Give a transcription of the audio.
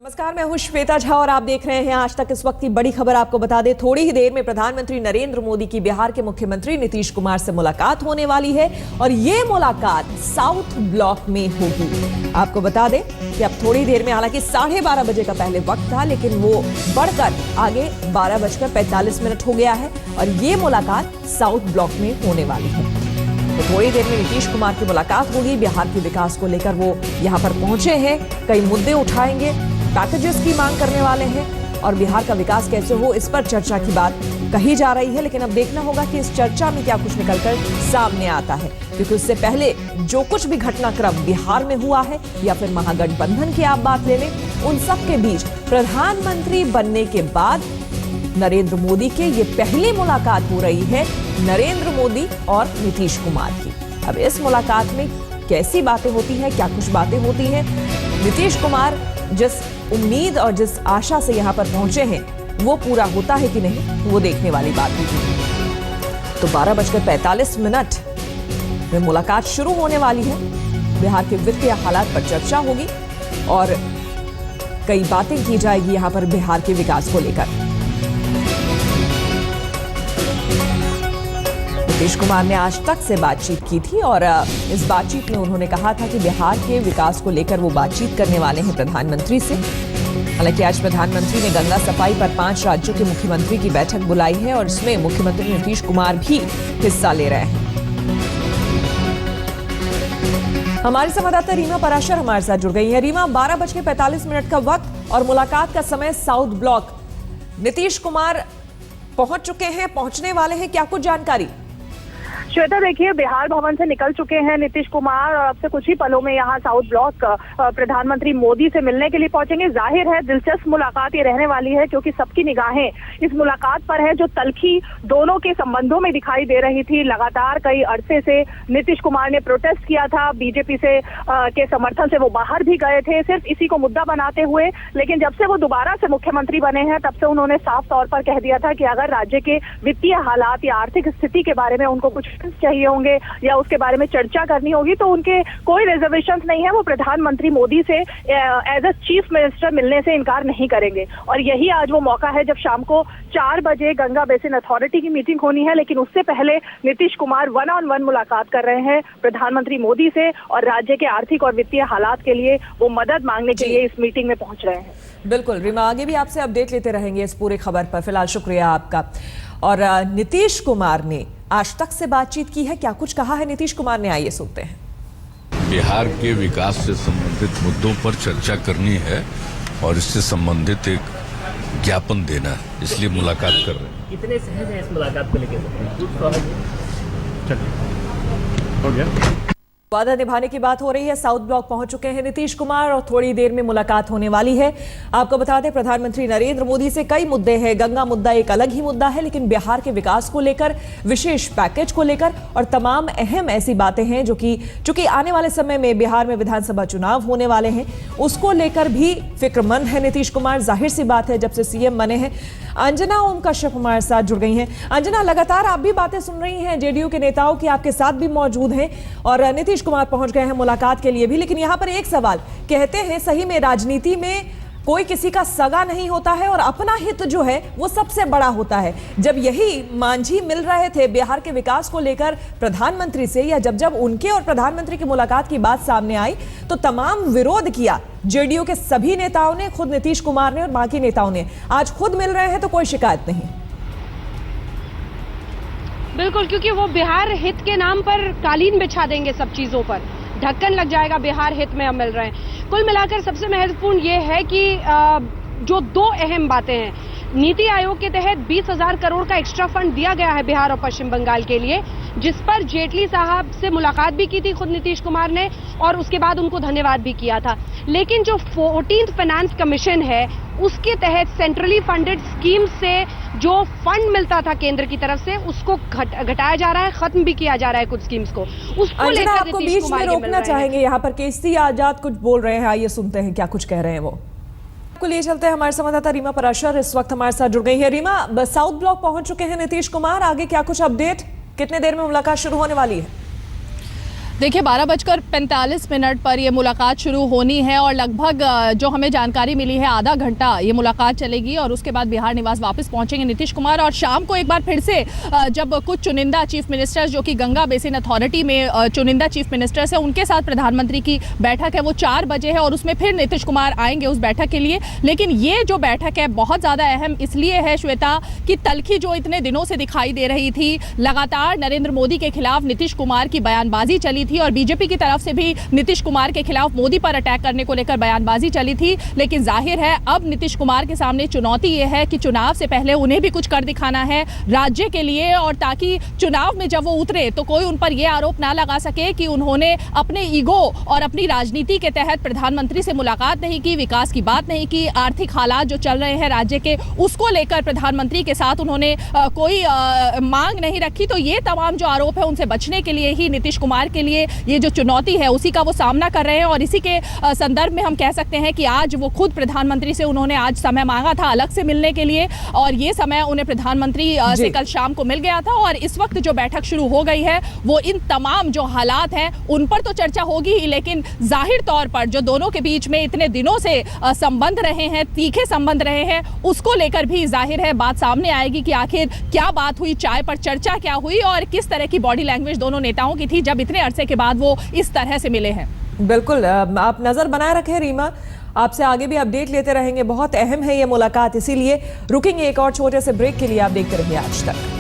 नमस्कार, मैं हूं श्वेता झा और आप देख रहे हैं आज तक। इस वक्त की बड़ी खबर आपको बता दें, थोड़ी ही देर में प्रधानमंत्री नरेंद्र मोदी की बिहार के मुख्यमंत्री नीतीश कुमार से मुलाकात होने वाली है और ये मुलाकात साउथ ब्लॉक में होगी। आपको बता दें कि अब थोड़ी देर में, हालांकि 12:30 बजे का पहले वक्त था, लेकिन वो बढ़कर आगे 12:45 हो गया है और ये मुलाकात साउथ ब्लॉक में होने वाली है। तो थोड़ी देर में नीतीश कुमार की मुलाकात होगी। बिहार के विकास को लेकर वो यहाँ पर पहुंचे हैं, कई मुद्दे उठाएंगे, पैकेजेस की मांग करने वाले हैं और बिहार का विकास कैसे हो, इस पर चर्चा की बात कही जा रही है। लेकिन अब देखना होगा कि इस चर्चा में क्या कुछ निकलकर सामने आता है, क्योंकि उससे पहले जो कुछ भी घटनाक्रम बिहार में हुआ है या फिर महागठबंधन की आप बात ले लें, उन सब के बीच प्रधानमंत्री बनने के बाद नरेंद्र मोदी के ये पहली मुलाकात हो रही है, नरेंद्र मोदी और नीतीश कुमार की। अब इस मुलाकात में कैसी बातें होती हैं, क्या कुछ बातें होती हैं, नीतीश कुमार जिस उम्मीद और जिस आशा से यहां पर पहुंचे हैं वो पूरा होता है कि नहीं, वो देखने वाली बात होगी। तो 12:45 में मुलाकात शुरू होने वाली है। बिहार के वित्तीय हालात पर चर्चा होगी और कई बातें की जाएगी यहां पर बिहार के विकास को लेकर। नीतीश कुमार ने आज तक से बातचीत की थी और इस बातचीत में उन्होंने कहा था कि बिहार के विकास को लेकर वो बातचीत करने वाले हैं प्रधानमंत्री से। हालांकि आज प्रधानमंत्री ने गंगा सफाई पर 5 राज्यों के मुख्यमंत्री की बैठक बुलाई है और इसमें मुख्यमंत्री नीतीश कुमार भी हिस्सा ले रहे हैं। हमारी संवाददाता रीमा पराशर हमारे साथ जुड़ गई है। रीमा, 12:45 का वक्त और मुलाकात का समय साउथ ब्लॉक। नीतीश कुमार पहुंच चुके हैं, पहुंचने वाले हैं, क्या कुछ जानकारी? श्वेता, देखिए, बिहार भवन से निकल चुके हैं नीतीश कुमार और अब से कुछ ही पलों में यहाँ साउथ ब्लॉक प्रधानमंत्री मोदी से मिलने के लिए पहुंचेंगे। जाहिर है दिलचस्प मुलाकात ये रहने वाली है, क्योंकि सबकी निगाहें इस मुलाकात पर है, जो तल्खी दोनों के संबंधों में दिखाई दे रही थी। लगातार कई अरसे से नीतीश कुमार ने प्रोटेस्ट किया था, बीजेपी से के समर्थन से वो बाहर भी गए थे, सिर्फ इसी को मुद्दा बनाते हुए। लेकिन जब से वो दोबारा से मुख्यमंत्री बने हैं, तब से उन्होंने साफ तौर पर कह दिया था कि अगर राज्य के वित्तीय हालात या आर्थिक स्थिति के बारे में उनको कुछ चाहिए होंगे या उसके बारे में चर्चा करनी होगी, तो उनके कोई रिजर्वेशंस नहीं है। वो प्रधानमंत्री मोदी से एज अ चीफ मिनिस्टर मिलने से इनकार नहीं करेंगे और यही आज वो मौका है, जब शाम को 4 बजे गंगा बेसिन अथॉरिटी की मीटिंग होनी है। लेकिन उससे पहले नीतीश कुमार 1-on-1 मुलाकात कर रहे हैं प्रधानमंत्री मोदी से और राज्य के आर्थिक और वित्तीय हालात के लिए वो मदद मांगने के लिए इस मीटिंग में पहुंच रहे हैं। बिल्कुल रीमा, आगे भी आपसे अपडेट लेते रहेंगे इस पूरी खबर पर। फिलहाल शुक्रिया आपका। और नीतीश कुमार ने आज तक से बातचीत की है, क्या कुछ कहा है नीतीश कुमार ने, आइए सुनते हैं। बिहार के विकास से संबंधित मुद्दों पर चर्चा करनी है और इससे संबंधित एक ज्ञापन देना है, इसलिए मुलाकात कर रहे हैं। कितने सहज हैं इस मुलाकात को लेकर? हो गया। वादा निभाने की बात हो रही है। साउथ ब्लॉक पहुंच चुके हैं नीतीश कुमार और थोड़ी देर में मुलाकात होने वाली है। आपको बता दें, प्रधानमंत्री नरेंद्र मोदी से कई मुद्दे हैं। गंगा मुद्दा एक अलग ही मुद्दा है, लेकिन बिहार के विकास को लेकर, विशेष पैकेज को लेकर और तमाम अहम ऐसी बातें हैं जो कि चूंकि आने वाले समय में बिहार में विधानसभा चुनाव होने वाले हैं, उसको लेकर भी फिक्रमंद है नीतीश कुमार। जाहिर सी बात है, जब से सीएम बने हैं। अंजना ओम कश्यप हमारे साथ जुड़ गई हैं। अंजना, लगातार आप भी बातें सुन रही हैं, जेडीयू के नेताओं की आपके साथ भी मौजूद हैं और नीतीश कुमार पहुंच गए हैं मुलाकात के लिए भी। लेकिन यहां पर एक सवाल, कहते हैं सही में राजनीति में कोई किसी का सगा नहीं होता है और अपना हित जो है वो सबसे बड़ा होता है। जब यही मांझी मिल रहे थे बिहार के विकास को लेकर प्रधानमंत्री से, या जब उनके और प्रधानमंत्री की मुलाकात की बात सामने आई, तो तमाम विरोध किया जेडीयू के सभी नेताओं ने, खुद नीतीश कुमार ने और बाकी नेताओं ने। आज खुद मिल रहे हैं तो कोई शिकायत नहीं। बिल्कुल, क्योंकि वो बिहार हित के नाम पर कालीन बिछा देंगे, सब चीजों पर ढक्कन लग जाएगा। बिहार हित में हम मिल रहे हैं। कुल मिलाकर सबसे महत्वपूर्ण ये है कि जो 2 अहम बातें हैं, नीति आयोग के तहत 20,000 करोड़ का एक्स्ट्रा फंड दिया गया है बिहार और पश्चिम बंगाल के लिए, जिस पर जेटली साहब से मुलाकात भी की थी खुद नीतीश कुमार ने और उसके बाद उनको धन्यवाद भी किया था। लेकिन जो 14th फाइनेंस कमीशन है, उसके तहत सेंट्रली फंडेड स्कीम से जो फंड मिलता था केंद्र की तरफ से, उसको घटाया जा रहा है, खत्म भी किया जा रहा है कुछ स्कीम्स को। उसको लेकर आपको बीच में रोकना चाहेंगे, यहाँ पर केसी आजाद कुछ बोल रहे हैं, आइए सुनते हैं क्या कुछ कह रहे हैं वो। आपको लिए चलते हैं, हमारे संवाददाता रीमा पराशर इस वक्त हमारे साथ जुड़ गई है। रीमा, साउथ ब्लॉक पहुंच चुके हैं नीतीश कुमार, आगे क्या कुछ अपडेट, कितने देर में मुलाकात शुरू होने वाली है? देखिए 12:45 पर ये मुलाकात शुरू होनी है और लगभग जो हमें जानकारी मिली है आधा घंटा ये मुलाकात चलेगी और उसके बाद बिहार निवास वापस पहुंचेंगे नीतीश कुमार। और शाम को एक बार फिर से जब कुछ चुनिंदा चीफ मिनिस्टर्स जो कि गंगा बेसिन अथॉरिटी में चुनिंदा चीफ मिनिस्टर्स है उनके साथ प्रधानमंत्री की बैठक है वो 4 बजे है और उसमें फिर नीतीश कुमार आएंगे उस बैठक के लिए। लेकिन ये जो बैठक है बहुत ज़्यादा अहम इसलिए है श्वेता कि तल्खी जो इतने दिनों से दिखाई दे रही थी, लगातार नरेंद्र मोदी के खिलाफ नीतीश कुमार की बयानबाजी चली थी और बीजेपी की तरफ से भी नीतीश कुमार के खिलाफ मोदी पर अटैक करने को लेकर बयानबाजी चली थी। लेकिन जाहिर है अब नीतीश कुमार के सामने चुनौती ये है कि चुनाव से पहले उन्हें भी कुछ कर दिखाना है राज्य के लिए, और ताकि चुनाव में जब वो उतरे तो कोई उन पर यह आरोप ना लगा सके कि उन्होंने अपने ईगो और अपनी राजनीति के तहत प्रधानमंत्री से मुलाकात नहीं की, विकास की बात नहीं की, आर्थिक हालात जो चल रहे हैं राज्य के उसको लेकर प्रधानमंत्री के साथ उन्होंने कोई मांग नहीं रखी। तो ये तमाम जो आरोप है उनसे बचने के लिए ही नीतीश कुमार के लिए ये जो चुनौती है उसी का वो सामना कर रहे हैं। और इसी के संदर्भ में हम कह सकते हैं कि आज वो खुद प्रधानमंत्री से उन्होंने आज समय मांगा था अलग से मिलने के लिए और ये समय उन्हें प्रधानमंत्री से कल शाम को मिल गया था। और इस वक्त जो बैठक शुरू हो गई है वो इन तमाम जो हालात हैं उन पर तो चर्चा होगी ही, लेकिन जाहिर तौर पर जो दोनों के बीच में इतने दिनों से संबंध रहे हैं, तीखे संबंध रहे हैं, उसको लेकर भी जाहिर है बात सामने आएगी कि आखिर क्या बात हुई, चाय पर चर्चा क्या हुई और किस तरह की बॉडी लैंग्वेज दोनों नेताओं की थी जब इतने अरसे के बाद वो इस तरह से मिले हैं। बिल्कुल, आप नजर बनाए रखें रीमा, आपसे आगे भी अपडेट लेते रहेंगे। बहुत अहम है ये मुलाकात, इसीलिए रुकेंगे एक और छोटे से ब्रेक के लिए। आप देखते रहिए आज तक।